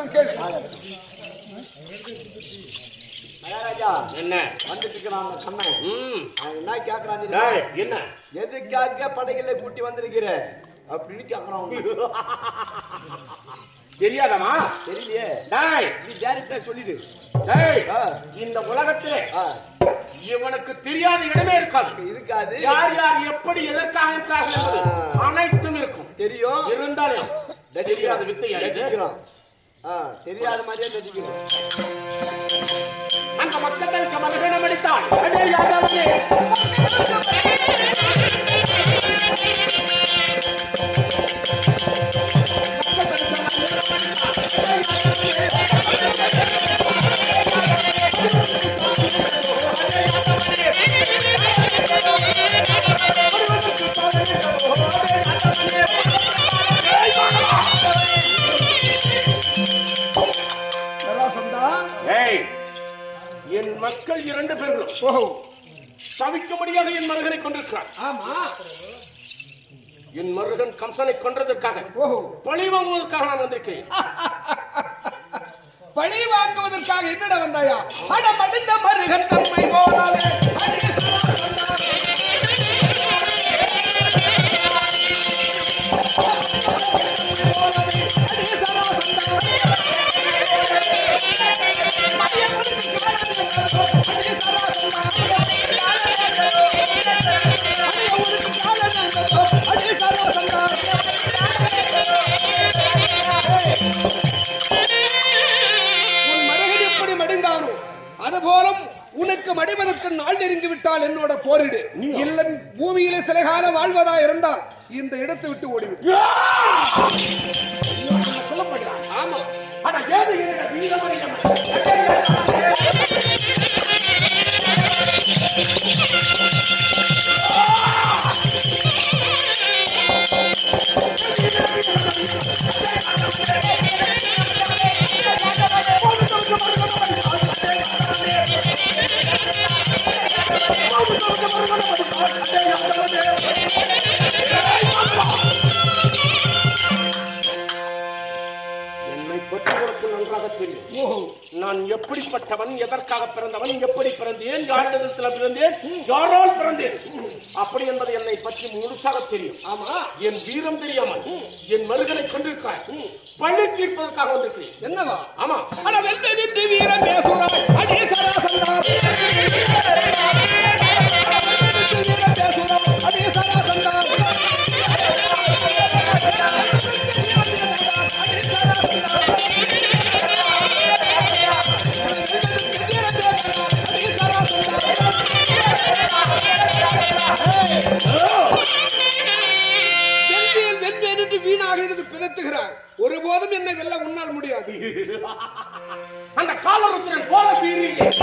சொல்றேன் கேளு. மகாராஜா என்ன வந்துட்டு இருக்கிறான் கண்ணன். என்ன கேக்குறான்? என்ன எதுக்காக படைகளை கூட்டி வந்திருக்கிற அப்படின்னு கேக்குறான். தெரியாதமா? தெரியலையே. நீ டைரக்டா சொல்லிடு. இந்த உலகத்திலே இவனுக்கு தெரியாத இடமே இருக்காது. யார் யார் எப்படி எதற்காக இருக்கார்கள் அனைத்தும் இருக்கும். தெரியும், இருந்தாலும் தெரியாத வித்தை தெரியாத மாதிரியே தெரிஞ்சுக்கிறோம். அந்த மக்களுக்கு மறுகணம் அடித்தால் என் மக்கள் 2 பேர்களும் தவிக்கும்படியாக என் மருகனை கொண்டிருக்கிறார். ஆமா, என் மருகன் கம்சனை கொன்றதற்காக பழி வாங்குவதற்காக நான் வந்திருக்கேன். பழி வாங்குவதற்காக என்னடா வந்தாயா? அடமடிந்த மருகன் தம்மை போனாலே உன் மருகன் எப்படி மடிந்தானோ அதுபோலும் உனக்கு மடிவதற்கு நாள் நெருங்கிவிட்டால் என்னோட போரிடு. இல்லை பூமியிலே சில காலம் வாழ்வதா இருந்தால் இந்த இடத்தை விட்டு ஓடிவிடு. ஆமா, என்னை பற்றி உனக்கு நன்றாக தெரியும். நான் எப்படிப்பட்டவன், எதற்காக பிறந்தவன், எப்படி பிறந்தேன், யாரிடத்தில் பிறந்தேன், யாரால் பிறந்தேன் அப்படி என்பது என்னை பற்றி முழுசாக தெரியும். ஆமா, என் வீரம் தெரியாமல் என் மருகனை கொண்டிருக்கிறாய். பழி தீர்ப்பதற்காக வந்திருக்கிறேன். என்னவா? ஆமா, வீரம் பேசுறாய் அடே சராசந்தா வீணாக இருந்து பிறத்துகிறார். ஒருபோதும் என்னை வெல்ல உன்னால் முடியாது. அந்த காலருத்திரன் போல சீரியல்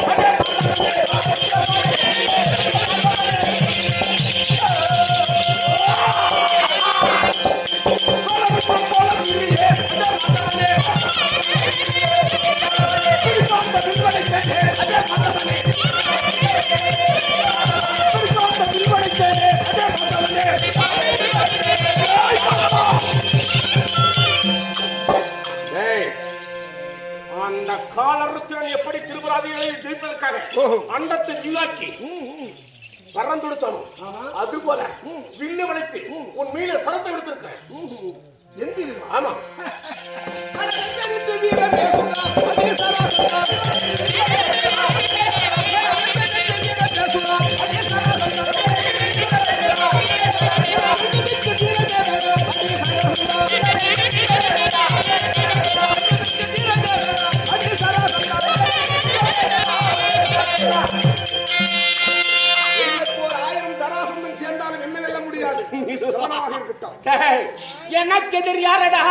அந்த காலருத்திரன் எப்படி திருபுராதிகளை ஜெயிப்பதற்காக அண்டத்தை ஜீவாக்கி பறந்துடுத்தானோ அதுபோல வில்லு வளைத்து உன் மீது சரத்தை விடுத்திருக்கிறேன். ஆமா, எனக்கு எதிர் யாரடா?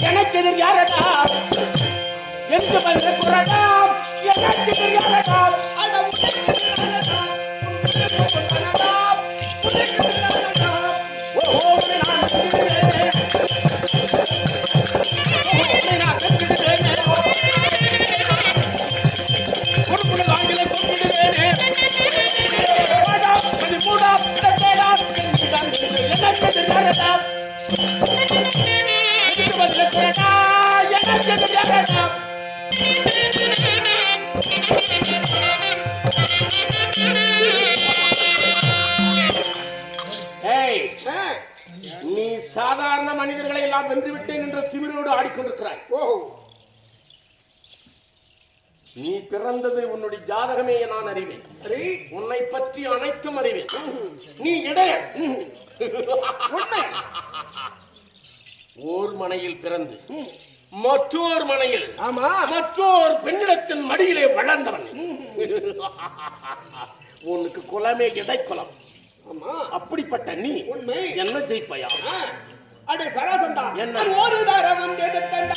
எனக்கு எதிர் யாரடா? என்று வந்து குரடாம் எனக்கு எதிர் யாரடா? நீ சாதாரண மனிதர்களை எல்லாம் வென்று விட்டேன் என்ற திமிரோடு ஆடிக்கொண்டிருக்கிறாய். நீ பிறந்தது உன்னுடைய ஜாதகமே நான் அறிவேன். உன்னை பற்றி அனைத்தும் அறிவேன். நீ இடையன். ஓர் மனையில் பிறந்து மற்றொரு மனையில் மற்றொரு பெண்ணிடத்தின் மடியிலே வளர்ந்தவன். உனக்கு குலமே இடைக்குலம். அப்படிப்பட்ட நீ என்ன ஜெயிப்பையா? அடே சராசந்தா, என்ன ஒரு தரம் வந்தது தண்டா.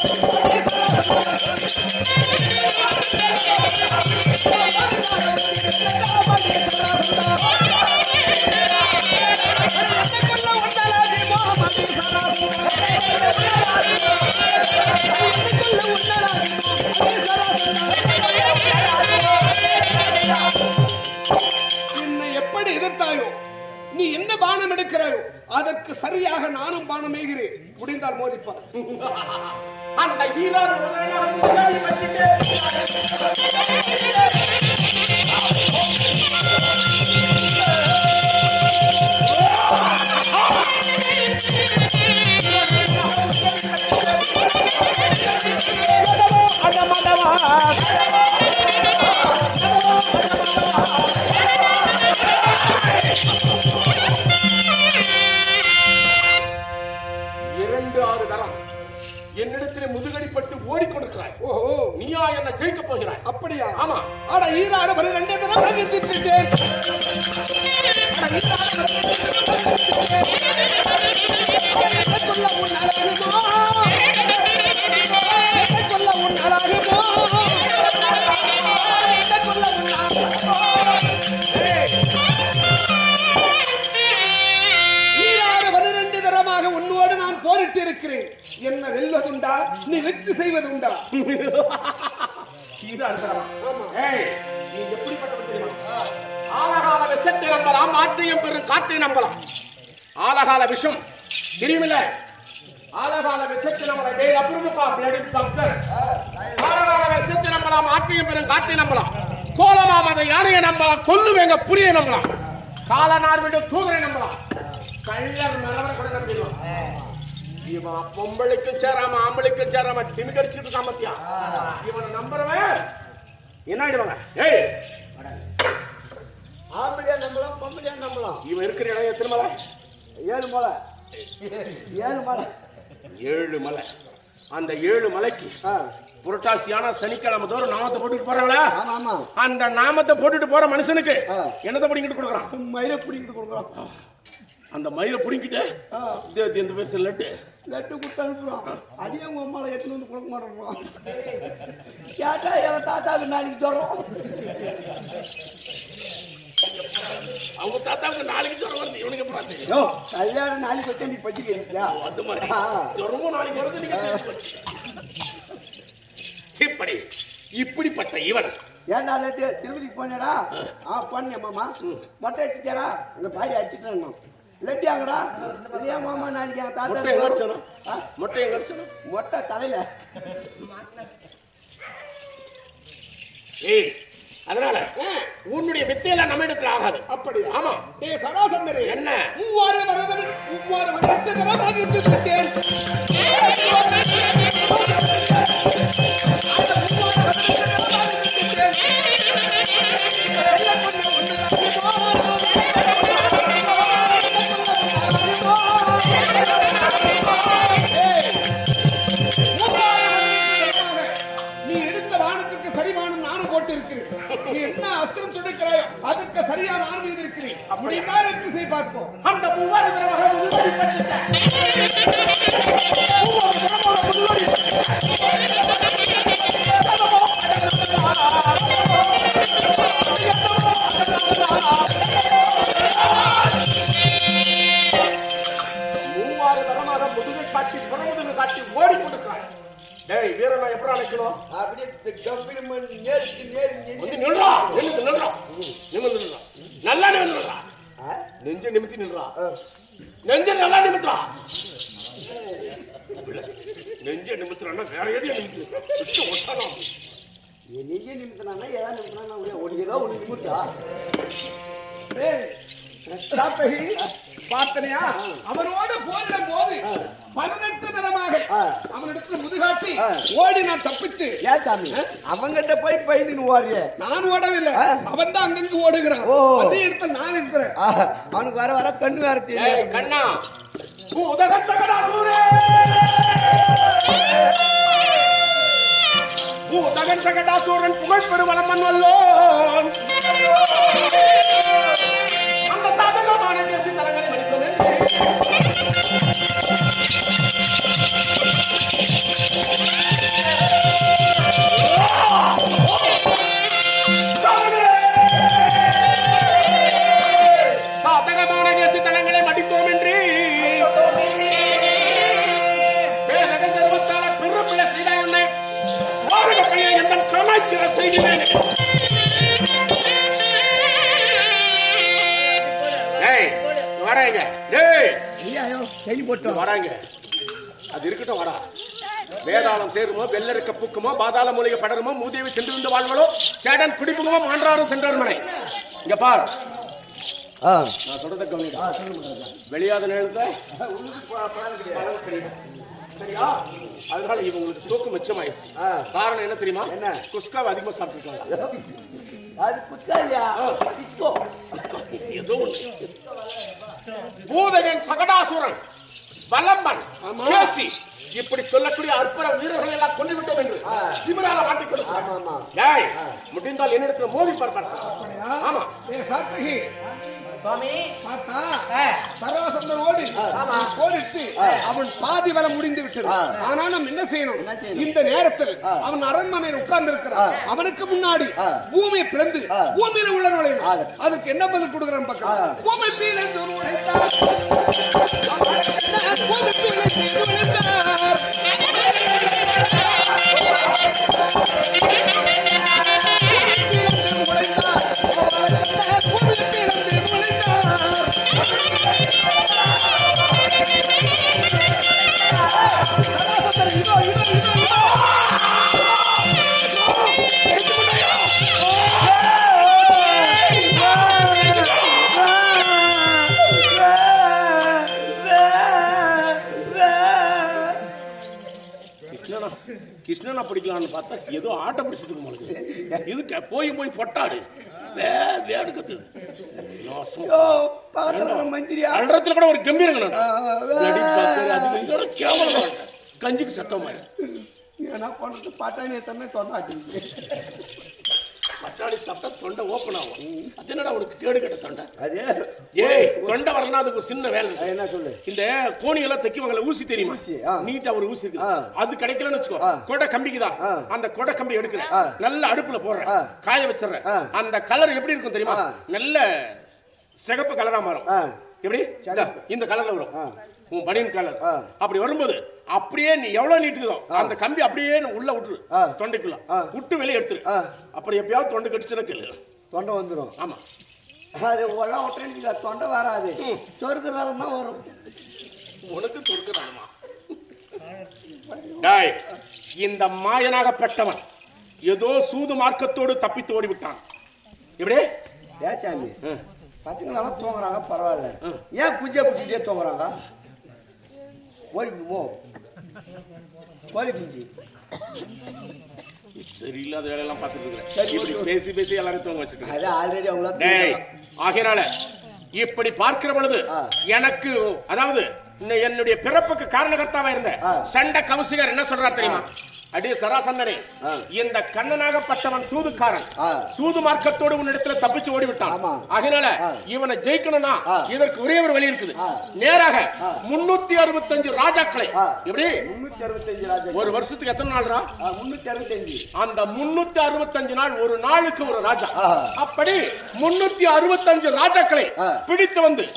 என்னை எப்படி எதிர்த்தாயோ, நீ என்ன பானம் எடுக்கிறாயோ அதற்கு சரியாக நானும் பானம் எய்கிறேன். முடிந்தால் மோதிப்பார். அந்த என்னிடத்திலே முதுகடிப்பட்டு ஓடிக்கொண்டிருக்கிறாய். நீயா என்ன ஜெயிக்க போகிறாய்? அப்படியா? ஆமா. ஆனா ஈராறு வரை 2 தடவை எதிர்த்துட்டேன். ஈராறு 12 தரமாக உன்னோடு நான் போரிட்டு இருக்கிறேன். என்ன வெல்வதுண்டா, நீ வெற்றி செய்வதுண்டா? ஆலகால விஷத்தை நம்பலாம், ஆற்றையும் பெரும் காற்றை நம்பலாம். ஆலகால விஷம் தெரியுமில்ல? ஆலகால விஷத்தை நம்பலாம். ஆலகால விஷத்தை நம்பலாம், ஆற்றையும் பெரும் காற்றை நம்பலாம். கோலமாம் அதை யானையை நம்பலாம், கொல்லுவேங்க புரிய நம்பலாம். காலனார் விட தூதரை நம்பலாம், கள்ளர் மரவர் கூட நம்பிடுவான். இவன் பொம்பளைக்கு சேராம ஆம்பளைக்கு சேராம டிமிக்கடிச்சுட்டு இருக்கான் பத்தியா? இவனை நம்புறவன் என்ன ஆயிடுவாங்க? ஆம்பளையா நம்பலாம், பொம்பளையா நம்பலாம். இவன் இருக்கிற இடம் எத்தனை மலை? 7 மலை. 7 மலை. 7 மலை. அந்த 7 மலைக்கு புரட்டாசியான சனிக்கிழமை தோறும் நாமத்தை போட்டுட்டு போறாங்களா? அந்த நாமத்தை போட்டுட்டு போற மனுஷனுக்கு என்னத்தை பிடிங்கிட்டு கொடுக்குறான்? மயிரை பிடிங்கிட்டு கொடுக்குறான். அந்த மயிரை பிடிங்கிட்டு இந்த பேர் லட்டு லட்டு கொடுத்து அனுப்புறோம். அதையும் உங்க அம்மாவை எடுத்துன்னு வந்து கொடுக்க மாட்டோம். கேட்டா என் தாத்தாவுக்கு நாளைக்கு ஜுரம். அவங்க தாத்தாவுக்கு நாளைக்கு ஜுரம் வருது. இவனுக்கு பார்த்து கல்யாணம் நாளைக்கு வச்சா நீ பச்சிக்கிறீங்களா? அந்த மாதிரி ஜுரமும் நாளைக்கு வருது. நீங்க இப்படிப்பட்ட இவன் ஏன்டா லட்டு திருப்பதிக்கு போனேடா? போனேன் மாமா. மொட்டை அடிச்சுட்டாரா? உங்க பாடி அடிச்சுட்டேன். லட்டு ஆங்கடா இல்லையா மாமா? நாளைக்கு என் தாத்தா மொட்டை எங்க அடிச்சணும்? மொட்டை தலையில. அதனால உன்னுடைய வித்தையெல்லாம் நம்ம இடத்துல ஆகாது. அப்படி? ஆமா. சராசந்தரே, என்ன 3 தரமாக எதிர்த்துட்டேன். நீ எடுத்த வானத்துக்கு சரிமானம் நானும் போட்டு இருக்கிறேன். நீ என்ன அஸ்திரம் துடைக்கிறாயோ அதற்கு சரியா நான் மீது இருக்கிறேன். அப்படிதான் வெற்றி செய் பார்ப்போம். அந்த 3 தரமாக முதுகை காட்டி புறமுதுகு காட்டி ஓடிக்கொண்டிருக்கிறாய். டேய் வீரனா எப்படி அழைக்கணும்? அப்படியே கம்பீரமன் நேருக்கு நேரு வந்து நில்றா. நிமிர்ந்து நில்றா. நல்லா நிமிர்ந்து நில்றா. நெஞ்ச நிமித்தி நில்றா. நெஞ்ச நல்லா நிமித்துறா. நெஞ்ச நிமித்துறான்னா வேற எதையும் நிமித்து. நெஞ்சே நிமித்தினா ஏதாவது நிமித்தினா உனக்கு ஏதோ ஒன்று நிமித்தா சாத்தகி பார்த்தனையா அவனோடு போரிடும் போது 18 தரமாக அவனிடத்தில் முதுகாட்டி ஓடி நான் தப்பித்து. ஏன் சாமி அவங்கிட்ட போய் பயந்துன்னு ஓடுறிய? நான் ஓடவில்லை, அவன் தான் அங்கங்க ஓடுகிறான். அதே இடத்துல நான் இருக்கிறேன். அவனுக்கு வர வர கண்ணு வேற தெரியும். கண்ணா உதகன் சகடாசூரே, உதகன் சகடாசூரன் புகழ் பெருவளமன் வல்லோன். அந்த சாதகமான பேசி தரங்களை மடிக்கவே சாதகமான பேசி தலங்களை மடித்தோம் என்று பேரக கர்வத்தால பெருப்பிழை செய்த என்னை வாரகப்பையை எந்த கலாய்க்கிற செய்கிறேன். வராங்க வராங்க அது இருக்கட்டும். வரா வேதாளம் சேருமோ, வெள்ளருக்க பூக்குமோ, பாதாள மூலிகை படருமோ, மூதேவி சென்று வந்து வாழ்வளோ, சேடன் குடிப்புமோ, மான்றாரும் சென்றார் மனை. இங்க பார், நான் சொல்றத கவனிடா. வெளியாத நேரத்தை சரியா? அதனால இவங்களுக்கு தூக்கு மிச்சமாயிடுச்சு. காரணம் என்ன தெரியுமா? என்ன? குஸ்காவை அதிகமா சாப்பிட்டுருக்காங்க. அது குஸ்கா இல்லையா, டிஸ்கோ. ஏதோ பூதகன் சகடாசுரன் வல்லம்பன் கேசி இப்படி சொல்லக்கூடிய அற்புத வீரர்களை எல்லாம் கொண்டு விட்டோம் என்று திமிரால மாட்டிக் கொடுத்தார். முடிந்தால் என்னிடத்துல மோதி பார்ப்பார். ஆமா சாத்தகி சுவாமி பார்த்தா சர்வசந்தரோடு போரிட்டு அவன் பாதி வேலை முடிந்து விட்டது. ஆனா நம்ம என்ன செய்யணும்? இந்த நேரத்தில் அவன் அரண்மனையில் உட்கார்ந்து இருக்கிறான். அவனுக்கு முன்னாடி பூமியை பிளந்து பூமியில உள்ள நுழையணும். அதுக்கு என்ன பதில் கொடுக்குறான் பக்கம்? பூமி பிளந்து நுழைந்தார், பூமி பிளந்து நுழைந்தார், கிருஷ்ணனா பிடிக்கலான்னு பார்த்தா ஏதோ ஆட்டம் பிடிச்சிட்டு இருக்கு. இதுக்கு போய் போய் பொட்டாடு வேடு கத்துது. அன்றத்துல கூட ஒரு கம்பீரங்க கஞ்சிக்கு சத்தம் என்ன பண்றது? பட்டாணி தன்னை தொண்டாச்சு. பட்டாணி சாப்பிட்டா தொண்டை ஓப்பன் ஆகும். அது என்னடா உனக்கு கேடு கட்ட தொண்டை? அது ஏய் தொண்டை வரணும். அதுக்கு ஒரு சின்ன வேலை. என்ன சொல்லு? இந்த கோணி எல்லாம் தைக்குவாங்கல்ல, ஊசி தெரியுமா? நீட்டா ஒரு ஊசி இருக்கு. அது கிடைக்கலன்னு வச்சுக்கோ, கொடை கம்பிக்குதான். அந்த கொடை கம்பி எடுக்கிறேன், நல்ல அடுப்புல போடுறேன், காய வச்சிடறேன். அந்த கலர் எப்படி இருக்கும் தெரியுமா? நல்ல சிகப்பு கலரா மாறும். எப்படி இந்த கலர்ல வரும் உன் பனியன் கலர். அப்படி வரும்போது அப்படியே நீ எவ்வளவு நீட்டுதோ அந்த கம்பி அப்படியே உள்ள விட்டுரு, தொண்டைக்குள்ள விட்டு வெளியே எடுத்துரு. அப்புறம் எப்பயாவது தொண்டை கடிச்சுன்னா கேளு, தொண்டை வந்துடும். ஆமா, அது ஒல்லாம் விட்டு தொண்டை வராது, சொருக்குறதா வரும். உனக்கு சொருக்குறானுமா? டாய், இந்த மாயனாகப்பட்டவன் ஏதோ சூது மார்க்கத்தோடு தப்பித்து ஓடிவிட்டான். இப்படி ஏச்சாமி பசங்களாம் தூங்குறாங்க, பரவாயில்ல. ஏன் பூஜை பிடிச்சிட்டே தூங்குறாங்க? ஓடிக்குமோ கோழி குஞ்சு சரியில்லாத வேலையெல்லாம் பார்த்துட்டு பேசி பேசி எல்லாரும் தூங்க வச்சுட்டு. அது ஆல்ரெடி அவங்கள. ஆகையினால இப்படி பார்க்கிற பொழுது எனக்கு, அதாவது என்னுடைய பிறப்புக்கு காரணகர்த்தாவா இருந்த சண்ட கவுசிகர் என்ன சொல்றார் தெரியுமா? அடி சராசந்தனே, இந்த கண்ணனாகப்பட்டவன் சூதுக்காரன், சூது மார்க்கத்தோடு உன்னிடத்துல தப்பிச்சு ஓடிவிட்டான். அதனால இவனை ஜெயிக்கணும்னா இதற்கு ஒரே ஒரு வழி இருக்குது. நேராக 365 ராஜாக்களை, எப்படி 365 ராஜா, ஒரு வருஷத்துக்கு எத்தனை நாள்ரா? 365. அந்த 365 நாள் ஒரு நாளுக்கு ஒரு ராஜா. அப்படி 365 ராஜாக்களை பிடித்து வந்து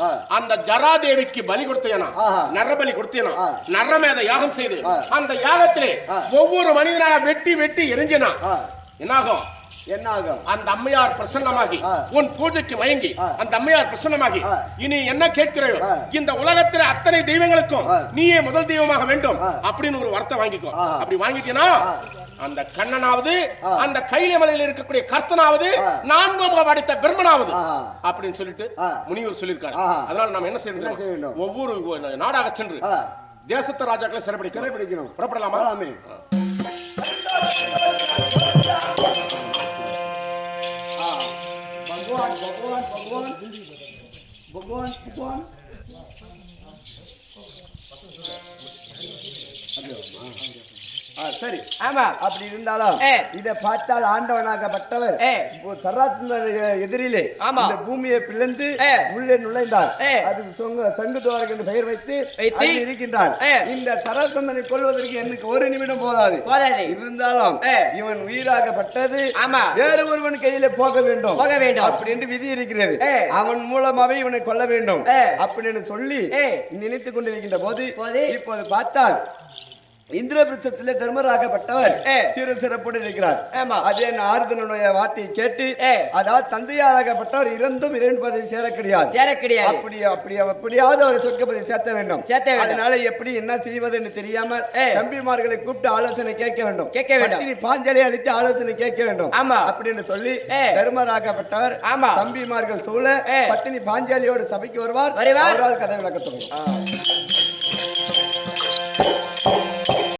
அந்த ஜராதேவிக்கு பலி கொடுத்தேனா, நரபலி கொடுத்தேனா, நரமேத யாகம் செய்து அந்த யாகத்திலே ஒவ்வொரு மனிதனாக வெட்டி வெட்டி எரிஞ்சினா என்னாகும்? என்ன ஆகும்? அந்த அம்மையார் பிரசன்னமாகி ஆ. உன் பூஜைக்கு மயங்கி ஆ. அந்த அம்மையார் பிரசன்னமாகி ஆ. இனி என்ன கேட்கிறாயோ ஆ. இந்த உலகத்தில் அத்தனை தெய்வங்களுக்கும் ஆ. நீயே முதல் தெய்வமாக வேண்டும் ஆ. அப்படின்னு ஒரு வார்த்தை வாங்கிக்கோ. ஆ. அப்படி வாங்கிட்டீனா ஆ. அந்த கண்ணனாவது ஆ. அந்த கைலை மலையில் இருக்கக்கூடிய கர்த்தனாவது ஆ. நான்காம் படைத்த பிரம்மனாவது ஆ. அப்படின்னு சொல்லிட்டு ஆ. முனிவர் சொல்லியிருக்காரு. ஆ. அதனால நம்ம என்ன என்ன செய்ய செய்யணும்? வேண்டும்? ஒவ்வொரு நாடாக சென்று ஆ. தேசத்து ராஜாக்களை சிறைப்பிடிக்கணும். சிறைப்பிடிக்கணும். புறப்படலாமா? போலாமே. भगवान भगवान भगवान भगवान भगवान சரி. ஆமா. அப்படி இருந்தாலும் இதை பார்த்தால் ஆண்டவனாகப்பட்டவர் சராசந்த எதிரிலே ஆமா. இந்த பூமியை பிளந்து உள்ளே நுழைந்தார். அது சங்கு துவாரகம் என்று பெயர் வைத்து அதில் இருக்கின்றான். இந்த சராசந்தனை கொள்வதற்கு எனக்கு ஒரு நிமிடம் போதாது. இருந்தாலும் இவன் உயிராகப்பட்டது வேறு ஒருவன் கையில போக வேண்டும் அப்படின்னு விதி இருக்கிறது. அவன் மூலமாவே இவனை கொல்ல வேண்டும் அப்படின்னு சொல்லி நினைத்துக் கொண்டிருக்கின்ற போது இப்போது பார்த்தால் இந்திரபிரசத்திலே தர்மராகப்பட்டவர் சிறு சிறப்போடு இருக்கிறார். அதே ஆறுதனுடைய வார்த்தையை கேட்டு அதாவது தந்தையாராகப்பட்டவர் இருந்தும் இறைவன்பதை சேர கிடையாது. அப்படியாவது அவர் சொர்க்கப்பதை சேர்த்த வேண்டும். அதனால எப்படி என்ன செய்வது என்று தெரியாமல் தம்பிமார்களை கூப்பிட்டு ஆலோசனை கேட்க வேண்டும். பத்தினி பாஞ்சாலி அளித்து ஆலோசனை கேட்க வேண்டும் அப்படின்னு சொல்லி தர்மராகப்பட்டவர் தம்பிமார்கள் சூழ பத்தினி பாஞ்சாலியோட சபைக்கு வருவார். அவரால் கதை விளக்க தொடங்கும்.